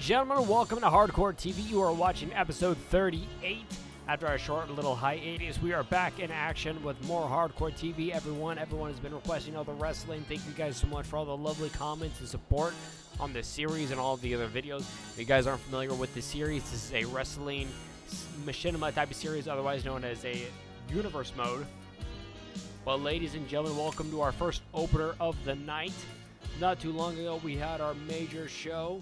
gentlemen, welcome to Hardcore TV. You are watching episode 38. After our short little hiatus, we are back in action with more Hardcore TV. Everyone has been requesting all the wrestling. Thank you guys so much for all the lovely comments and support on this series and all of the other videos. If you guys aren't familiar with the series, this is a wrestling machinima type of series, otherwise known as a universe mode. Well, ladies and gentlemen, welcome to our first opener of the night. Not too long ago, we had our major show,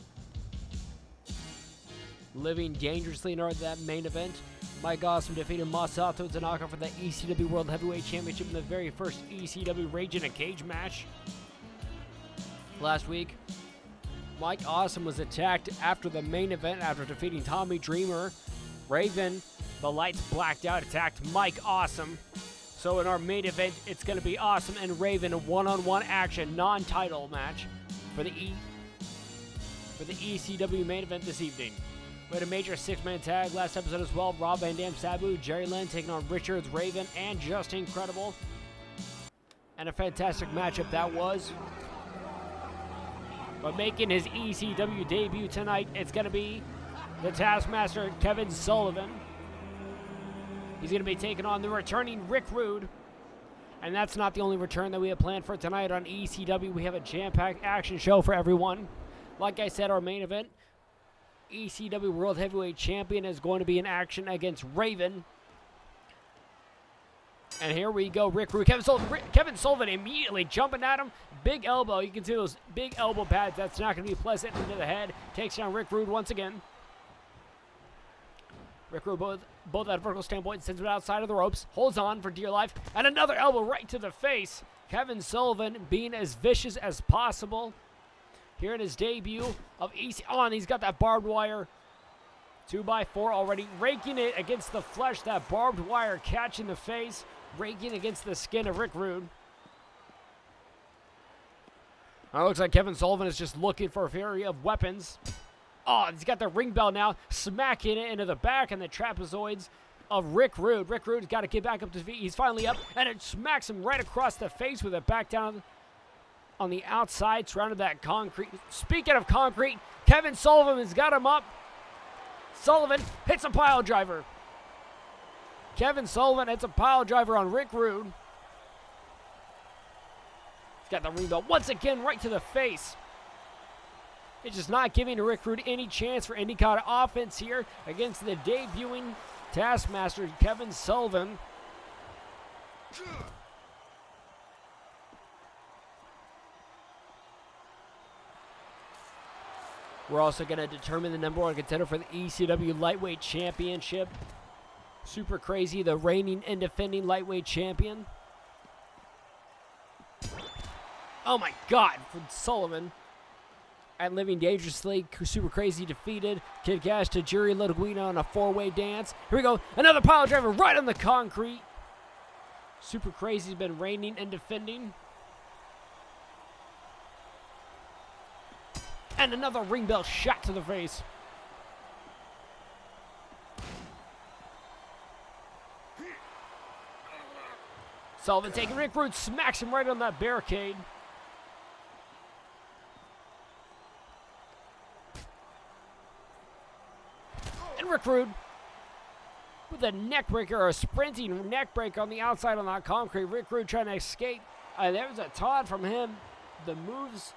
Living Dangerously, in that main event. Mike Awesome defeated Masato Tanaka for the ECW World Heavyweight Championship in the very first ECW Rage in a Cage match. Last week, Mike Awesome was attacked after the main event after defeating Tommy Dreamer. Raven, the lights blacked out, attacked Mike Awesome. So in our main event, it's going to be Awesome and Raven, a one-on-one action, non-title match for the ECW main event this evening. We had a major six-man tag last episode as well. Rob Van Dam, Sabu, Jerry Lynn taking on Richards, Raven, and Just Incredible. And a fantastic matchup that was. But making his ECW debut tonight, it's going to be the Taskmaster, Kevin Sullivan. He's going to be taking on the returning Rick Rude. And that's not the only return that we have planned for tonight on ECW. We have a jam-packed action show for everyone. Like I said, our main event, ECW World Heavyweight Champion, is going to be in action against Raven. And here we go, Rick Rude. Kevin Sullivan immediately jumping at him. Big elbow. You can see those big elbow pads. That's not going to be pleasant into the head. Takes down Rick Rude once again. Rick Rude both at a vertical standpoint, sends it outside of the ropes, holds on for dear life, and another elbow right to the face. Kevin Sullivan being as vicious as possible here in his debut of EC. And he's got that barbed wire 2x4 already, raking it against the flesh. That barbed wire catching the face, raking against the skin of Rick Rude. It looks like Kevin Sullivan is just looking for a fury of weapons. He's got the ring bell now, smacking it into the back and the trapezoids of Rick Rude. Rick Rude's got to get back up to his feet. He's finally up, and it smacks him right across the face with it back down on the outside, surrounded that concrete. Speaking of concrete, Kevin Sullivan has got him up. Sullivan hits a pile driver. Kevin Sullivan hits a pile driver on Rick Rude. He's got the ring bell once again right to the face. It's just not giving Rick Rude any chance for any kind of offense here against the debuting Taskmaster, Kevin Sullivan. We're also going to determine the number one contender for the ECW Lightweight Championship. Super Crazy, the reigning and defending Lightweight Champion. Oh my God, from Sullivan. And Living Dangerously, Super Crazy defeated Kid Cash to Jerry Lodguino on a four-way dance. Here we go, another pile driver right on the concrete. Super Crazy's been reigning and defending. And another ring bell shot to the face. Sullivan taking Rick Rude, smacks him right on that barricade. And Rick Rude with a neck breaker, or a sprinting neck breaker on the outside on that concrete. Rick Rude trying to escape. There was a taunt from him. The moves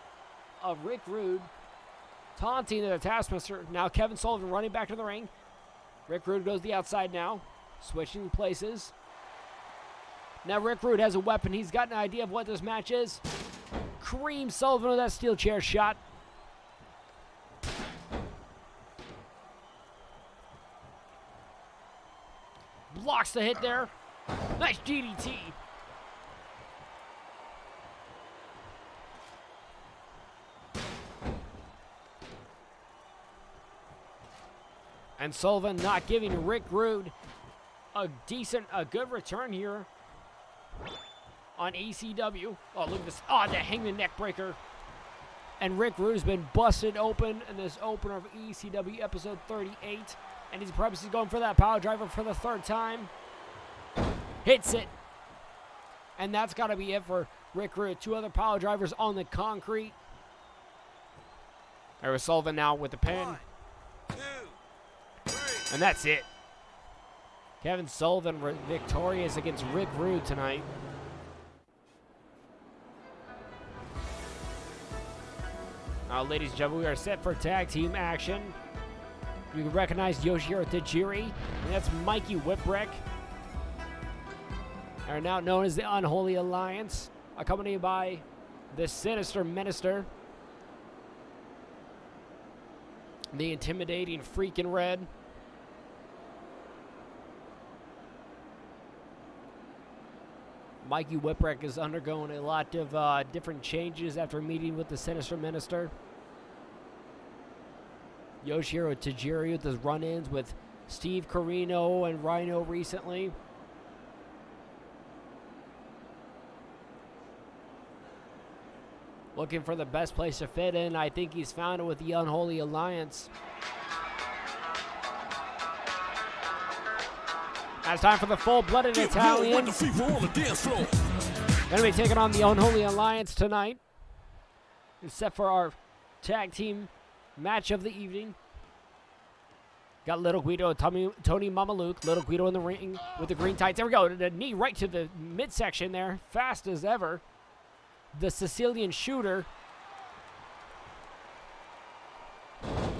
of Rick Rude taunting the Taskmaster. Now Kevin Sullivan running back to the ring. Rick Rude goes to the outside now, switching places. Now Rick Rude has a weapon. He's got an idea of what this match is. Cream Sullivan with that steel chair shot. Blocks the hit there. Nice DDT. And Sullivan not giving Rick Rude a good return here on ECW. Oh, look at this. Oh, the hangman neck breaker. And Rick Rude has been busted open in this opener of ECW episode 38. And he's probably going for that power driver for the third time. Hits it. And that's got to be it for Rick Rude. Two other power drivers on the concrete. There was Sullivan now with the pin. And that's it. Kevin Sullivan victorious against Rick Rude tonight. Now, ladies and gentlemen, we are set for tag team action. You can recognize Yoshihiro Tajiri, and that's Mikey Whipwreck. Are now known as the Unholy Alliance, accompanied by the Sinister Minister, the intimidating Freak in Red, Mikey Whipwreck is undergoing a lot of different changes after meeting with the Sinister Minister. Yoshihiro Tajiri with his run-ins with Steve Corino and Rhino recently. Looking for the best place to fit in. I think he's found it with the Unholy Alliance. Now it's time for the full-blooded Italians. Going to be taking on the Unholy Alliance tonight. It's set for our tag team match of the evening. Got Little Guido, Tony Mamaluke. Little Guido in the ring with the green tights. There we go. The knee right to the midsection there. Fast as ever. The Sicilian Shooter.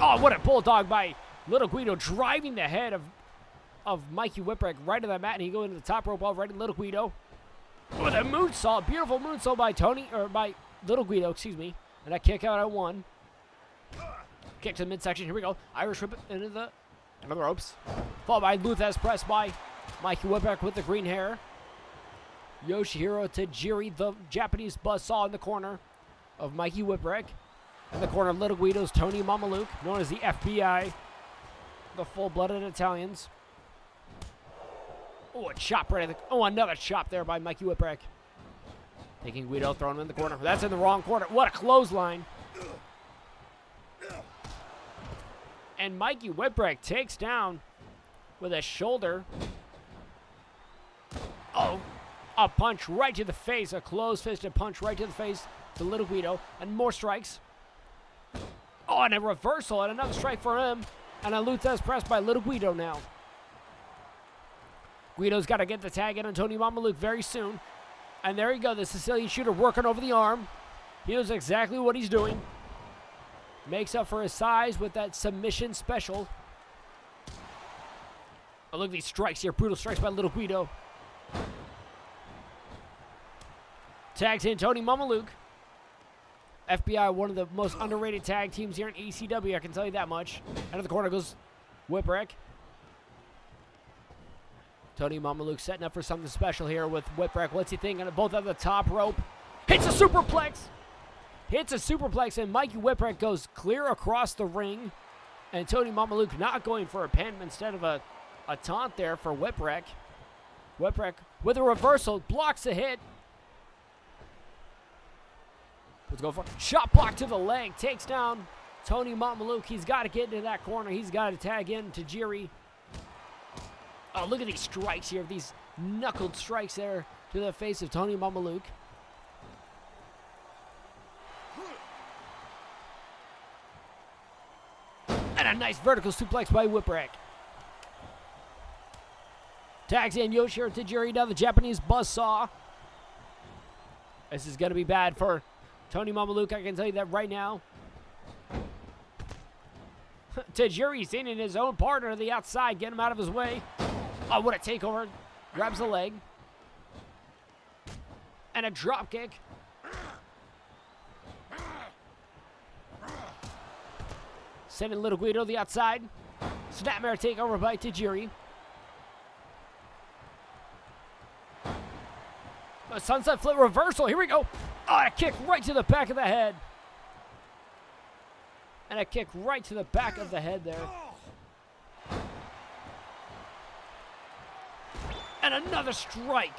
Oh, what a bulldog by Little Guido, driving the head of Mikey Whipwreck right to the mat, and he goes into the top rope already. Little Guido with a moonsault, beautiful moonsault by Little Guido, excuse me, and a kick out at one. Kick to the midsection. Here we go. Irish whip into the ropes, followed by Luthez press by Mikey Whipwreck with the green hair. Yoshihiro Tajiri, the Japanese buzzsaw in the corner of Mikey Whipwreck. In the corner of Little Guido's Tony Mamaluke, known as the FBI, the full-blooded Italians. Oh, a chop right at the... Oh, another chop there by Mikey Whipwreck. Taking Guido, throwing him in the corner. That's in the wrong corner. What a clothesline. And Mikey Whipwreck takes down with a shoulder. Oh, a punch right to the face. A closed-fisted punch right to the face to Little Guido. And more strikes. Oh, and a reversal and another strike for him. And a Luthez press by Little Guido now. Guido's got to get the tag in on Tony Mamaluke very soon. And there you go, the Sicilian Shooter working over the arm. He knows exactly what he's doing. Makes up for his size with that submission special. Oh, look at these strikes here. Brutal strikes by Little Guido. Tags in Tony Mamaluke. FBI, one of the most underrated tag teams here in ECW, I can tell you that much. Out of the corner goes Whipwreck. Tony Mamaluke setting up for something special here with Whipwreck. What's he thinking? Both on the top rope. Hits a superplex. Hits a superplex, and Mikey Whipwreck goes clear across the ring. And Tony Mamaluke not going for a pin, instead of a taunt there for Whipwreck. Whipwreck with a reversal, blocks a hit. Let's go for shot block to the leg. Takes down Tony Mamaluke. He's got to get into that corner. He's got to tag in Tajiri. Oh, look at these strikes here. These knuckled strikes there to the face of Tony Mamaluke. And a nice vertical suplex by Whipwreck. Tags in Yoshihiro Tajiri, now the Japanese buzzsaw. This is going to be bad for Tony Mamaluke, I can tell you that right now. Tajiri's in his own partner to the outside, get him out of his way. Oh, what a takeover. Grabs the leg. And a drop kick. Sending Little Guido to the outside. Snapmare takeover by Tajiri. A sunset flip reversal. Here we go. Oh, a kick right to the back of the head. And a kick right to the back of the head there. And another strike.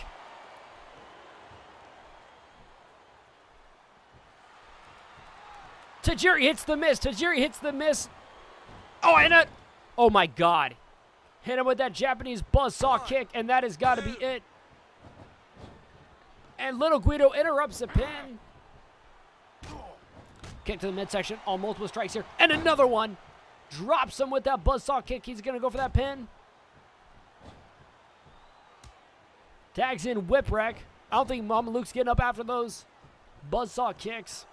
Tajiri hits the miss. Tajiri hits the miss. Oh, and a... Oh, my God. Hit him with that Japanese buzzsaw kick, and that has got to be it. And Little Guido interrupts the pin. Kick to the midsection. Oh, multiple strikes here. And another one. Drops him with that buzzsaw kick. He's going to go for that pin. Tags in Whipwreck. I don't think Mameluke's getting up after those buzzsaw kicks.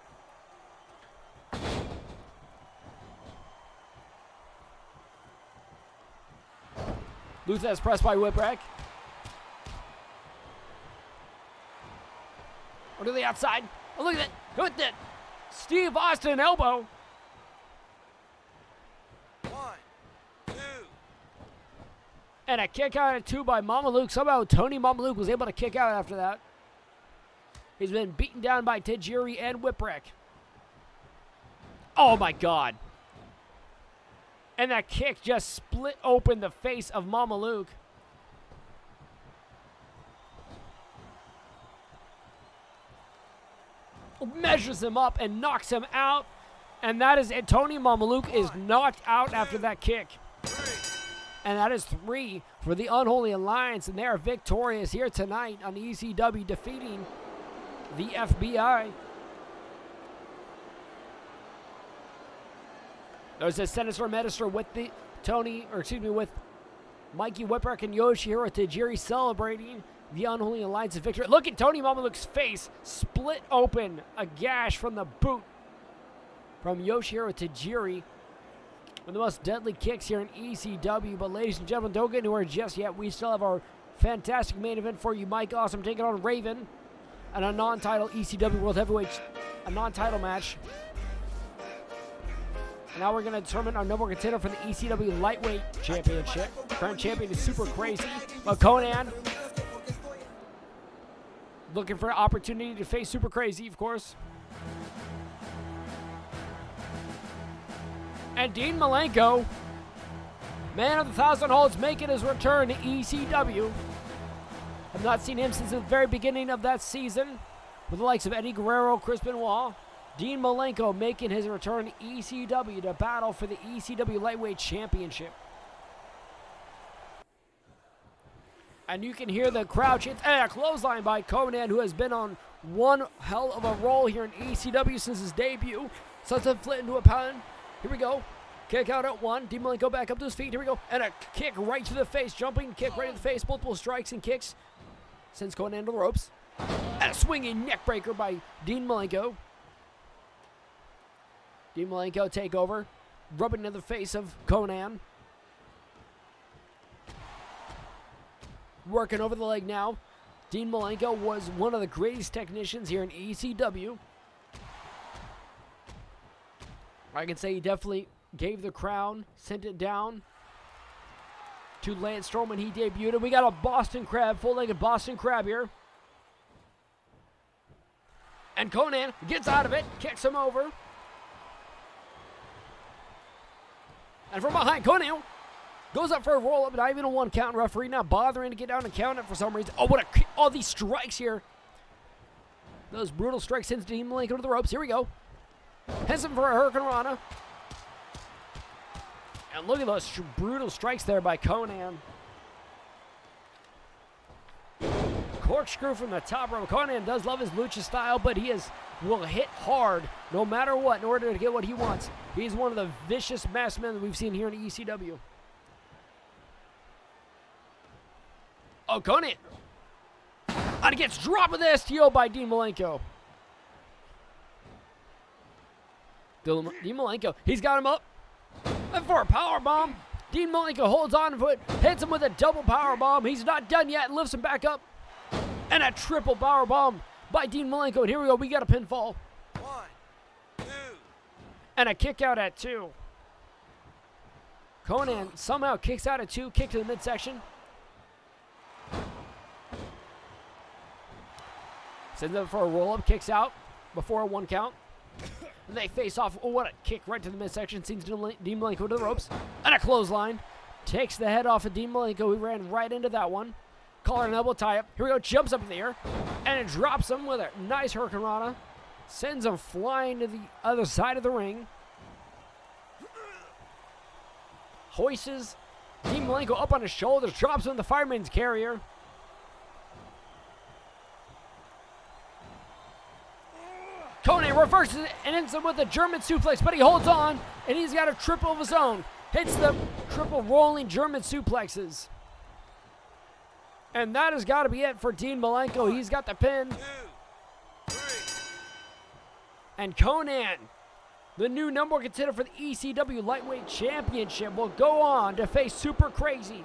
Luthez pressed by Whipwreck. Or to the outside. Oh, look at that. Look at that. Steve Austin elbow. 1, 2. And a kick out at 2 by Mameluke. Somehow Tony Mameluke was able to kick out after that. He's been beaten down by Tajiri and Whipwreck. Oh my God. And that kick just split open the face of Mameluke. Measures him up and knocks him out. And that is it. Tony Mameluke is knocked out after that kick. And that is 3 for the Unholy Alliance. And they are victorious here tonight on ECW, defeating the FBI. There's a Sinister Minister with the with Mikey Whipwreck and Yoshihiro Tajiri celebrating the Unholy Alliance's victory. Look at Tony Mameluke's face split open, a gash from the boot from Yoshihiro Tajiri. One of the most deadly kicks here in ECW. But ladies and gentlemen, don't get anywhere just yet. We still have our fantastic main event for you. Mike Awesome taking on Raven and a non-title ECW World Heavyweight, a non-title match. And now we're going to determine our number one contender for the ECW Lightweight Championship. Current champion is Super Crazy. But Conan looking for an opportunity to face Super Crazy, of course. And Dean Malenko, man of the 1,000 holds, making his return to ECW. I've not seen him since the very beginning of that season with the likes of Eddie Guerrero, Chris Benoit. Dean Malenko making his return to ECW to battle for the ECW Lightweight Championship. And you can hear the crowd chant, and a clothesline by Conan, who has been on one hell of a roll here in ECW since his debut. Sets a flip into a pound. Here we go. Kick out at 1. Dean Malenko back up to his feet. Here we go. And a kick right to the face. Jumping kick right to the face. Multiple strikes and kicks. Sends Conan to the ropes. And a swinging neck breaker by Dean Malenko. Dean Malenko take over. Rubbing into the face of Conan. Working over the leg now. Dean Malenko was one of the greatest technicians here in ECW. I can say he definitely gave the crown, sent it down to Lance Storm when he debuted. And we got a Boston Crab, full-legged Boston Crab here. And Conan gets out of it, kicks him over. And from behind, Conan goes up for a roll-up, not even a 1 count. Referee not bothering to get down and count it for some reason. Oh, what a all these strikes here. Those brutal strikes sends Dean Malenko to the ropes. Here we go. Hits him for a Hurricane Rana. And look at those brutal strikes there by Conan. Corkscrew from the top rope. Conan does love his lucha style, but he will hit hard no matter what in order to get what he wants. He's one of the vicious masked men that we've seen here in ECW. Oh, Conan. And he gets dropped with the STO by Dean Malenko. Dean Malenko, he's got him up. And for a power bomb, Dean Malenko holds on to it, hits him with a double power bomb. He's not done yet, and lifts him back up. And a triple power bomb by Dean Malenko. And here we go, we got a pinfall. 1, 2. And a kick out at 2. Conan somehow kicks out at 2, kick to the midsection. Sends him for a roll-up, kicks out before a 1 count. And they face off. Oh, what a kick right to the midsection. Sends Dean Malenko to the ropes. And a clothesline. Takes the head off of Dean Malenko. He ran right into that one. Collar and elbow tie up. Here we go. Jumps up in the air. And it drops him with a nice Hurricane Rana. Sends him flying to the other side of the ring. Hoists Dean Malenko up on his shoulders. Drops him in the fireman's carrier. Conan reverses it and ends up with a German suplex, but he holds on, and he's got a triple of his own. Hits the triple rolling German suplexes. And that has got to be it for Dean Malenko. He's got the pin. 2, 3. And Conan, the new number one contender for the ECW Lightweight Championship, will go on to face Super Crazy.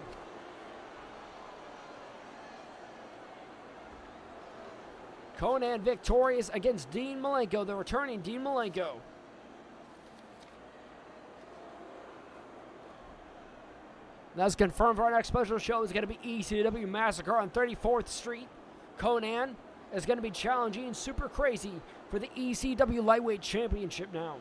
Conan victorious against Dean Malenko, the returning Dean Malenko. That's confirmed for our next special show. It's going to be ECW Massacre on 34th Street. Conan is going to be challenging Super Crazy for the ECW Lightweight Championship now.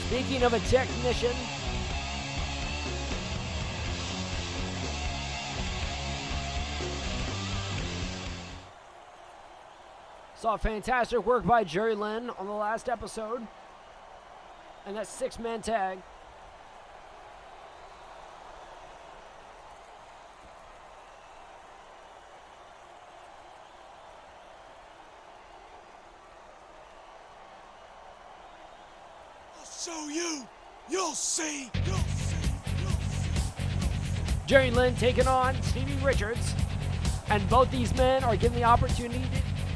Speaking of a technician, saw fantastic work by Jerry Lynn on the last episode. And that 6-man tag. Show you. You'll see. Jerry Lynn taking on Stevie Richards. And both these men are given the opportunity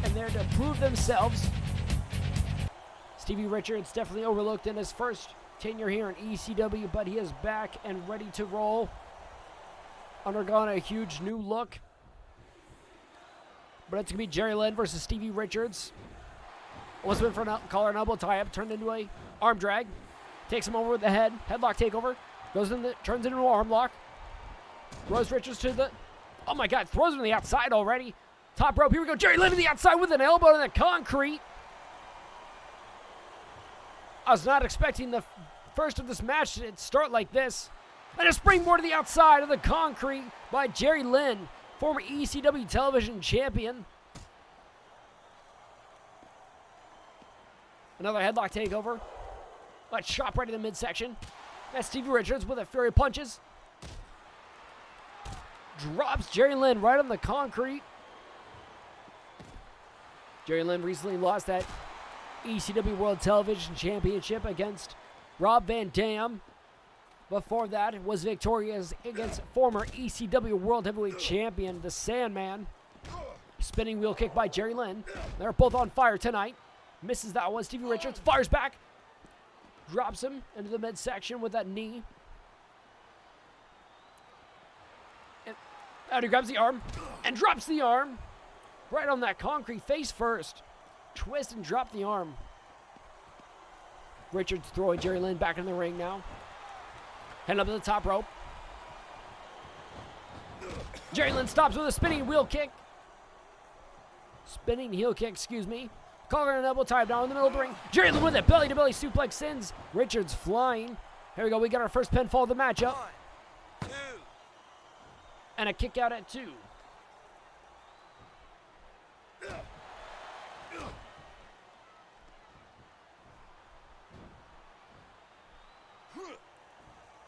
and they're to prove themselves. Stevie Richards definitely overlooked in his first tenure here in ECW, but he is back and ready to roll. Undergone a huge new look. But it's going to be Jerry Lynn versus Stevie Richards. Almost went for a collar and elbow tie-up, turned into a arm drag. Takes him over with the head. Headlock takeover. Turns into an arm lock. Throws Richards to the... Oh my God, throws him to the outside already. Top rope, here we go. Jerry Lynn to the outside with an elbow to the concrete. I was not expecting the first of this match to start like this. And a springboard to the outside of the concrete by Jerry Lynn, former ECW television champion. Another headlock takeover. A chop right in the midsection. That's Stevie Richards with a flurry of punches. Drops Jerry Lynn right on the concrete. Jerry Lynn recently lost that ECW World Television Championship against Rob Van Dam. Before that, was victorious against former ECW World Heavyweight Champion, the Sandman. Spinning wheel kick by Jerry Lynn. They're both on fire tonight. Misses that one. Stevie Richards fires back. Drops him into the midsection with that knee. And he grabs the arm and drops the arm right on that concrete face first. Twist and drop the arm. Richards throwing Jerry Lynn back in the ring now. Heading up to the top rope. Jerry Lynn stops with a spinning wheel kick. Spinning heel kick, excuse me. Collar and elbow tie down in the middle of the ring. Jerry Lynn with a belly-to-belly suplex sends Richards flying. Here we go. We got our first pinfall of the matchup. 1, 2. And a kick out at 2.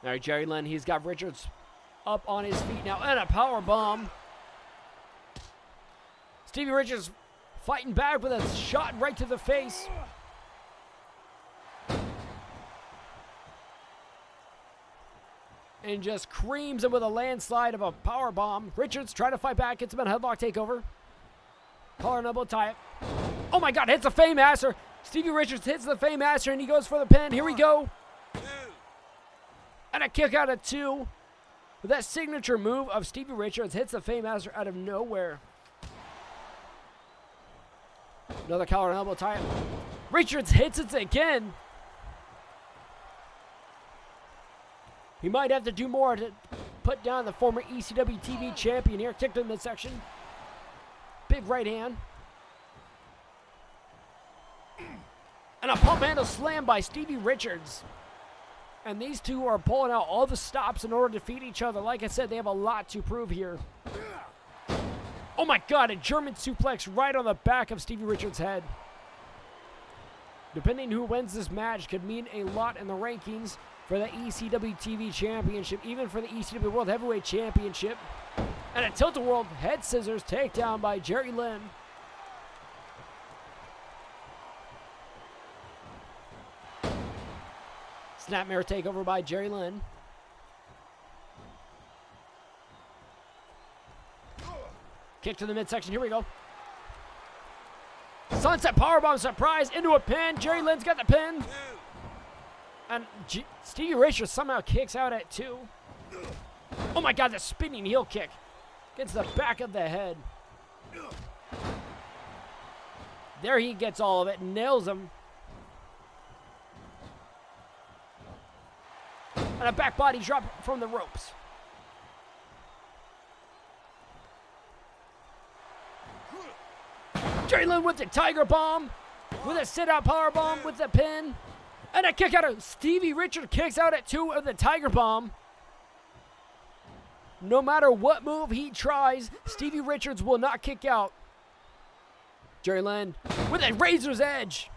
All right, Jerry Lynn, he's got Richards up on his feet now, and a power bomb. Stevie Richards fighting back with a shot right to the face. And just creams him with a landslide of a power bomb. Richards trying to fight back, gets him in a headlock takeover. Collar and elbow tie it. Oh my God, hits a Fame-Master. Stevie Richards hits the Fame-Master and he goes for the pin. Here we go. 2. And a kick out at 2. With that signature move of Stevie Richards, hits the Fame-Master out of nowhere. Another collar and elbow tie. Richards hits it again. He might have to do more to put down the former ECW TV champion here. Kick to the midsection. Big right hand. And a pump handle slam by Stevie Richards. And these two are pulling out all the stops in order to defeat each other. Like I said, they have a lot to prove here. Oh my God, a German suplex right on the back of Stevie Richards' head. Depending who wins this match could mean a lot in the rankings for the ECW TV Championship, even for the ECW World Heavyweight Championship. And a tilt-a-world head scissors takedown by Jerry Lynn. Snapmare takeover by Jerry Lynn. Kick to the midsection. Here we go. Sunset powerbomb surprise into a pin. Jerry Lynn's got the pin. And Stevie Richards somehow kicks out at 2. Oh my God, the spinning heel kick. Gets the back of the head. There he gets all of it. Nails him. And a back body drop from the ropes. Jerry Lynn with the Tiger Bomb. With a sit-out power bomb with the pin. And a kick out of Stevie Richards kicks out at 2 of the Tiger Bomb. No matter what move he tries, Stevie Richards will not kick out. Jerry Lynn with a razor's edge.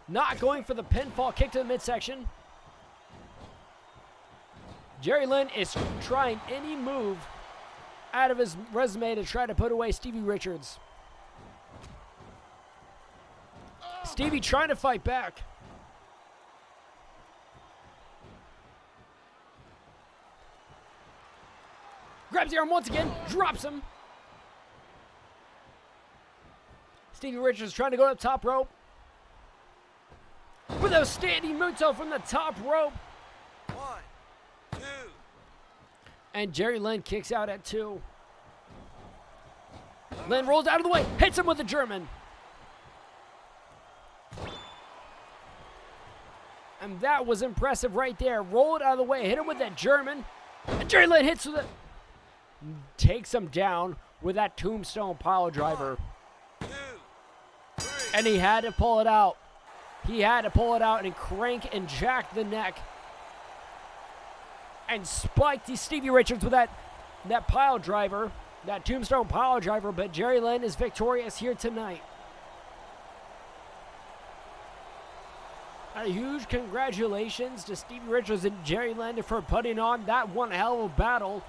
Not going for the pinfall kick to the midsection. Jerry Lynn is trying any move out of his resume to try to put away Stevie Richards. Stevie trying to fight back. Grabs the arm once again, drops him. Stevie Richards trying to go up top rope. With a standing moonsault from the top rope. 1, 2. And Jerry Lynn kicks out at 2. Lynn rolls out of the way, hits him with a German. And that was impressive right there. Rolled out of the way, hit him with that German. And Jerry Lynn hits with it. Takes him down with that tombstone pile driver. 1, 2, 3. And he had to pull it out. He had to pull it out and crank and jack the neck. And spiked Stevie Richards with that pile driver. That tombstone pile driver. But Jerry Lynn is victorious here tonight. A huge congratulations to Stevie Richards and Jerry Lynn for putting on that one hell of a battle.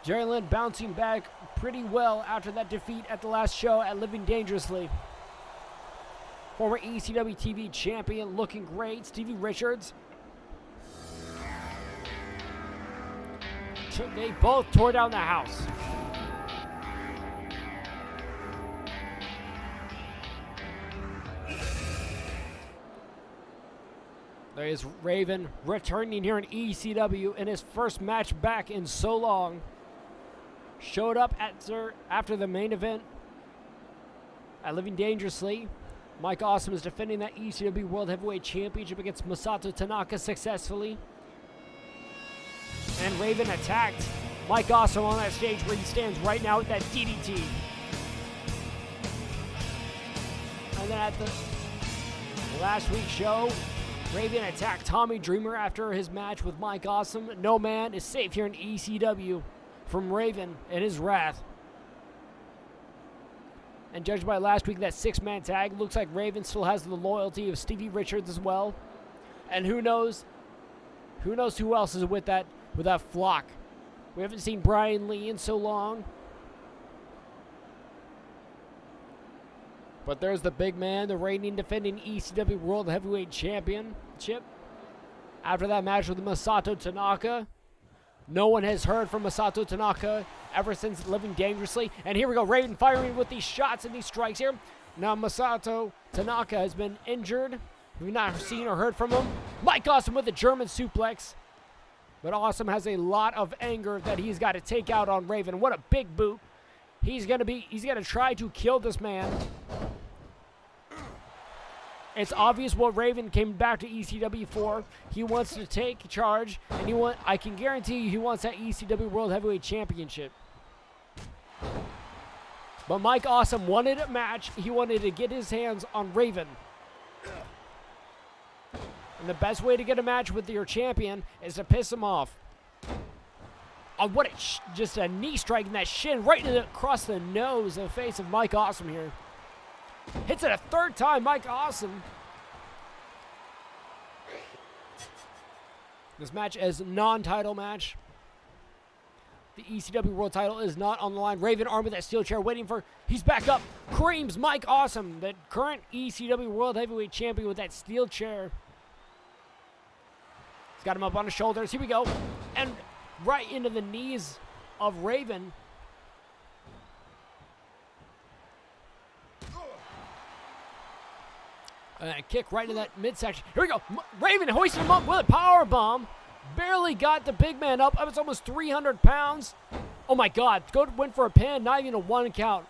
Jerry Lynn bouncing back pretty well after that defeat at the last show at Living Dangerously. Former ECW TV champion looking great. Stevie Richards. They both tore down the house. There is Raven returning here in ECW in his first match back in so long. Showed up after the main event at Living Dangerously. Mike Awesome is defending that ECW World Heavyweight Championship against Masato Tanaka successfully. And Raven attacked Mike Awesome on that stage where he stands right now with that DDT. And then at the last week's show, Raven attacked Tommy Dreamer after his match with Mike Awesome. No man is safe here in ECW from Raven and his wrath. And judged by last week, that 6-man tag, looks like Raven still has the loyalty of Stevie Richards as well. And who knows who else is with that flock. We haven't seen Brian Lee in so long. But there's the big man, the reigning defending ECW World Heavyweight Championship. After that match with Masato Tanaka, no one has heard from Masato Tanaka ever since Living Dangerously. And here we go, Raven firing with these shots and these strikes here. Now Masato Tanaka has been injured. We've not seen or heard from him. Mike Awesome with a German suplex. But Awesome has a lot of anger that he's got to take out on Raven. What a big boot. He's gonna try to kill this man. It's obvious what Raven came back to ECW for. He wants to take charge, and I can guarantee you he wants that ECW World Heavyweight Championship. But Mike Awesome wanted a match. He wanted to get his hands on Raven. And the best way to get a match with your champion is to piss him off. Oh, what just a knee strike in that shin right across the nose and face of Mike Awesome here. Hits it a third time, Mike Awesome. This match is a non-title match. The ECW World title is not on the line. Raven armed with that steel chair waiting for, he's back up. Creams Mike Awesome, the current ECW World Heavyweight Champion with that steel chair. He's got him up on his shoulders. Here we go. And right into the knees of Raven. And a kick right into that midsection. Here we go. Raven hoisting him up with a power bomb. Barely got the big man up. It's almost 300 pounds. Oh my God. Went for a pin. Not even a 1 count.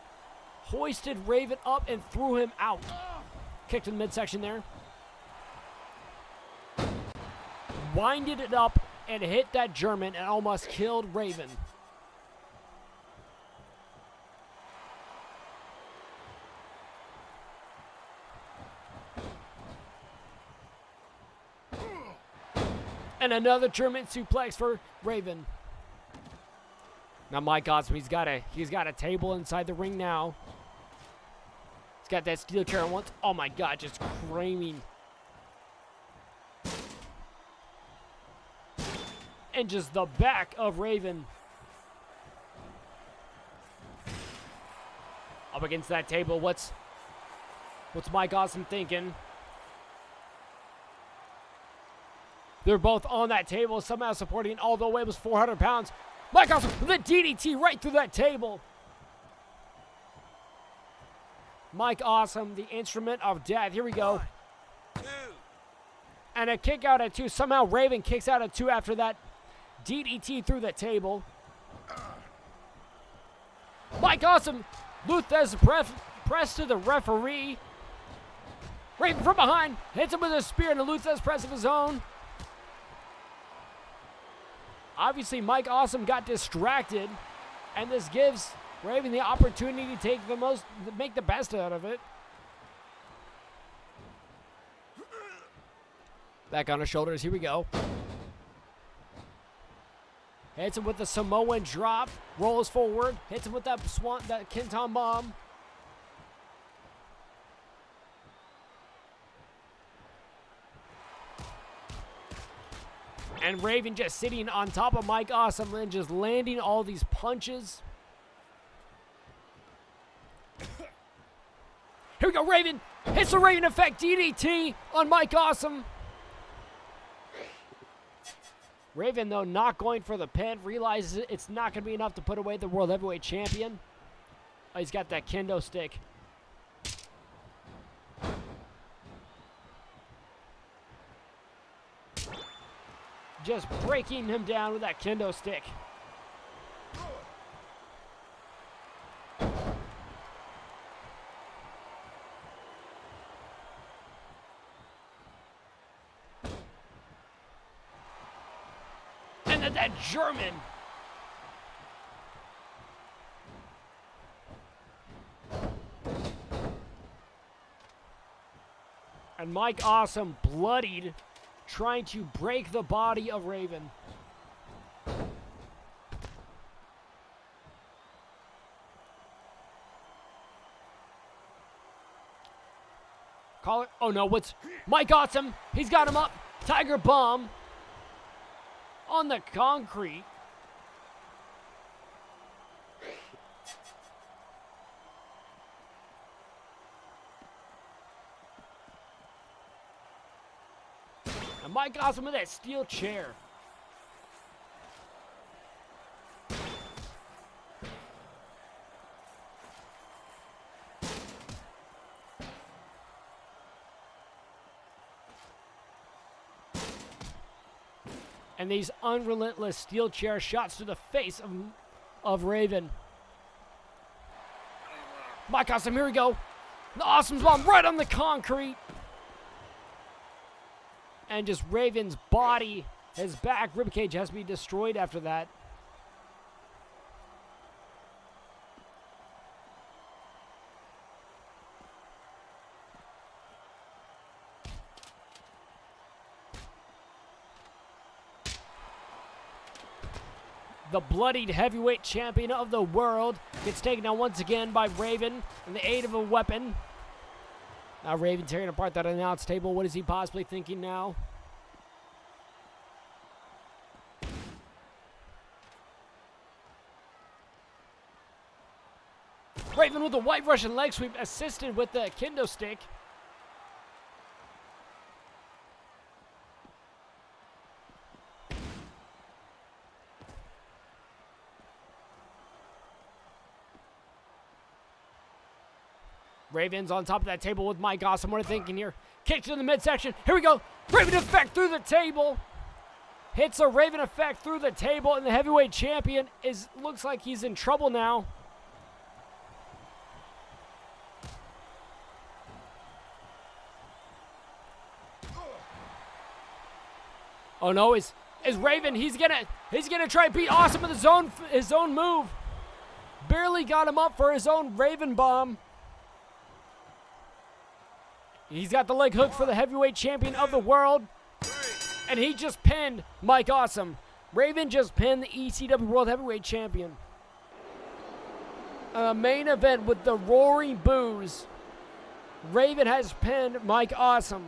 Hoisted Raven up and threw him out. Kicked in the midsection there. Winded it up and hit that German and almost killed Raven. And another German suplex for Raven. Now Mike Awesome, he's got a table inside the ring now. He's got that steel chair once. Oh my God, just creaming. And just the back of Raven. Up against that table. What's Mike Awesome thinking? They're both on that table, somehow supporting, although it was 400 pounds. Mike Awesome with a DDT right through that table. Mike Awesome, the instrument of death. Here we go. 1, 2. And a kick out at 2. Somehow Raven kicks out at 2 after that DDT through the table. Mike Awesome, Luthez press to the referee. Raven from behind, hits him with a spear and a Luthez press of his own. Obviously, Mike Awesome got distracted, and this gives Raven the opportunity to make the best out of it. Back on his shoulders, here we go. Hits him with the Samoan drop, rolls forward, hits him with that Kinton bomb. And Raven just sitting on top of Mike Awesome and just landing all these punches. Here we go, Raven. Hits the Raven effect DDT on Mike Awesome. Raven, though, not going for the pin. Realizes it's not going to be enough to put away the World Heavyweight Champion. Oh, he's got that kendo stick. Just breaking him down with that kendo stick. And then that German. And Mike Awesome bloodied, trying to break the body of Raven. Call it. Oh no, what's Mike Awesome? He's got him up. Tiger Bomb on the concrete. And Mike Awesome with that steel chair. And these unrelentless steel chair shots to the face of Raven. Mike Awesome, here we go. The Awesome's bomb right on the concrete. And just Raven's body, his back ribcage has to be destroyed after that. The bloodied heavyweight champion of the world gets taken down once again by Raven in the aid of a weapon. Now Raven tearing apart that announce table. What is he possibly thinking now? Raven with the white Russian leg sweep, assisted with the kendo stick. Raven's on top of that table with Mike Awesome. What are you thinking here? Kick to the midsection. Here we go. Raven effect through the table. Hits a Raven effect through the table, and the heavyweight champion looks like he's in trouble now. Oh no, is Raven? He's gonna try and beat Awesome with his own move. Barely got him up for his own Raven bomb. He's got the leg hook for the heavyweight champion of the world. And he just pinned Mike Awesome. Raven just pinned the ECW World Heavyweight Champion. Main event with the roaring boos. Raven has pinned Mike Awesome.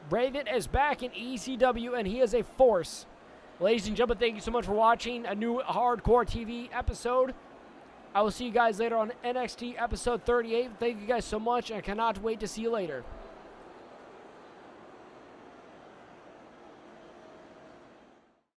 Raven is back in ECW and he is a force. Ladies and gentlemen, thank you so much for watching a new Hardcore TV episode. I will see you guys later on NXT episode 38. Thank you guys so much, and I cannot wait to see you later.